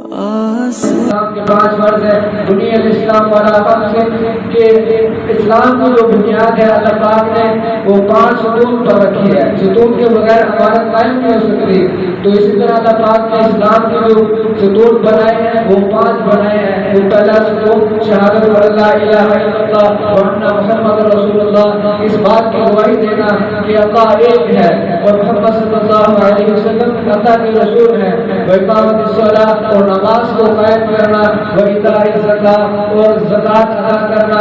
اسلام کے 5 فرض ہے، بنی الاسلام والا خمس کہ اسلام کی جو بنیاد ہے اللہ پاک نے وہ 5 ستون پر رکھی ہے، ستون کے بغیر عبادت قائم نہیں ہو سکتی۔ تو اسی طرح اللہ پاک نے اسلام کے جو ستون بنائے ہیں وہ 5 بنائے ہیں۔ وہ پہلا ستون شہادت لا الہ الا اللہ وان محمد رسول اللہ، اس بات کی گواہی دینا کہ اللہ ایک ہے اور محمد صلی اللہ علیہ وسلم اللہ کے رسول ہیں۔ وإقامۃ الصلاۃ، اور نماز کو قائم کرنا، وإیتاء الزکاۃ، اور زکوٰۃ ادا کرنا،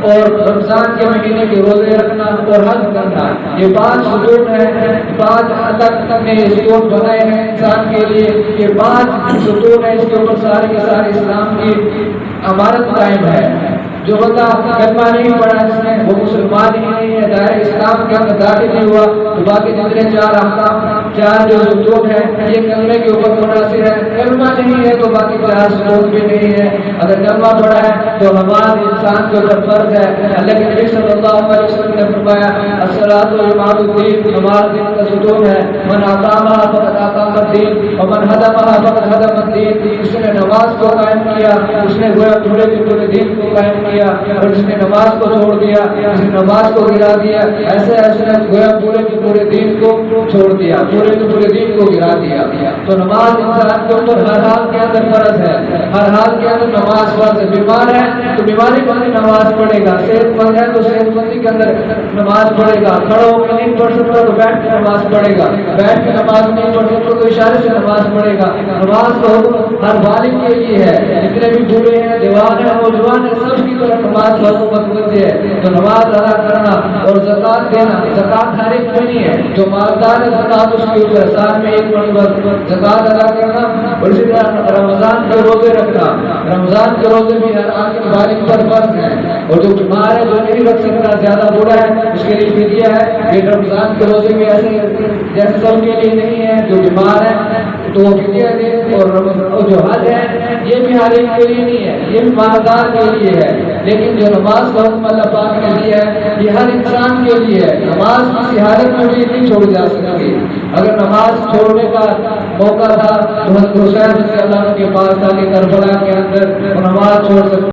اور رمضان کے مہینے کے روزے رکھنا اور حج کرنا۔ یہ 5 ستون ہیں، 5 اللہ نے ستون بنائے ہیں انسان کے لیے۔ یہ 5 ستون ہیں، اس کے اوپر سارے کے سارے اسلام کی عمارت قائم ہے۔ جو بندہ کلمہ نہیں پڑھا جس نے، وہ مسلمان ہی نہیں ہے، دائرہ اسلام کے اندر داخل نہیں ہوا۔ تو باقی جتنے 4 احکام، 4 جو ستون ہیں یہ کلمے کے اوپر منحصر ہے۔ کلمہ نہیں ہے تو باقی 4 ستون بھی نہیں ہے۔ اگر کلمہ پڑھا ہے تو نماز انسان کے اوپر فرض ہے۔ اللہ کے نبی صلی اللہ علیہ وسلم نے فرمایا الصلاۃ عماد الدین، نماز دین کا ستون ہے۔ من اقامها فقد اقام الدین ومن هدمها فقد هدم الدین۔ جس نے نماز کو قائم کیا اس نے گویا پورے کے پورے دین کو قائم کیا، اور جس نے نماز کو چھوڑ دیا، جس نے نماز کو گرا دیا، ایسے ایسے گویا پورے کے پورے دین کو چھوڑ دیا، پورے کے پورے دین کو گرا دیا۔ تو نماز انسان کے اوپر ہر حال کے اندر فرض ہے، ہر حال کے اندر نماز فرض ہے۔ بیمار ہے تو بیماری پر نماز پڑھے گا، صحت مند ہے تو صحت مندی کے اندر نماز پڑھے گا، کھڑا ہو کے نہیں پڑھ سکتا تو بیٹھ کے نماز پڑھے گا، بیٹھ کے نماز نہیں پڑھ سکتا تو اشارے سے نماز پڑھے گا۔ نماز کا حکم ہر بالغ کے لیے ہے، جتنے بھی بوڑھے ہیں، جوان ہیں، نوجوان ہیں، سب کی طرف نماز کا حکم متوجہ ہے۔ تو نماز ادا کرنا اور زکوٰۃ دینا، زکوٰۃ ہر ایک پہ نہیں ہے، جو مالدار ہے زکوٰۃ اس کے اوپر سال میں 1 مرتبہ زکوٰۃ ادا کرنا، اور اسی طرح رمضان کے روزے رکھنا۔ رمضان کے روزے بھی ہر عاقل بالغ پر فرض ہے، اور جو بیمار ہے جو نہیں رکھ سکتا، زیادہ بوڑھا ہے، اس کے لیے فدیہ ہے۔ یہ رمضان کے روزے بھی ایسے جیسے سب کے لیے نہیں ہے، جو بیمار ہے تو وہ فدیہ دے، اور جو حج ہے یہ بھی ہر ایک کے لیے نہیں ہے، یہ بھی مالدار کے لیے ہے۔ لیکن جو نماز کا حکم اللہ پاک نے دیا ہے یہ ہر انسان کے لیے ہے۔ نماز کسی حالت میں بھی نہیں چھوڑی جا سکتی۔ اگر نماز چھوڑنے کا موقع تھا تو حضرت حسین رضی اللہ عنہ کے پاس تھا کہ کربلا کے اندر وہ نماز چھوڑ سکتے